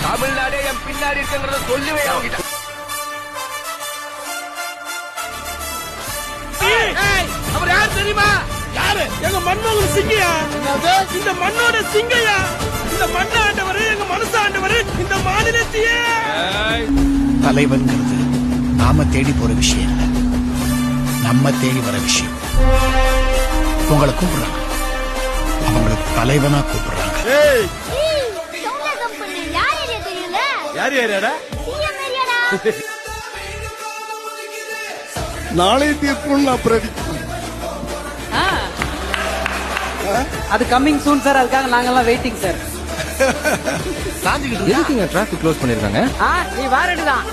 தமிழ்நாடே என் பின்னாடி இருக்குங்கிறத சொல்லுவே அவங்கிட்ட. அவர் யார் தெரியுமா? யாரு? எங்க மன்மோகன் சிங்கையா. இந்த மண்ணோட சிங்கையா. இந்த மண்ண ஆண்டவர், எங்க மனசு ஆண்டவர், இந்த மாநிலத்தையே. தலைவன்கிறது நாம தேடி போற விஷயம் இல்ல, நம்ம தேடி வர விஷயம். உங்களை கூப்பிடுறாங்க, அவங்களுக்கு தலைவனா கூப்பிடுறாங்க. யார் யாரா? நாளை தீர்ப்புன்னு நான் பிரடிக்கிறேன். அது கம்மிங் சூன் சார். அதுக்காக நாங்கெல்லாம் வெயிட்டிங் சார். எதுக்குங்க டிராபிக் க்ளோஸ் பண்ணிருக்காங்க? நீ வாரடுதான்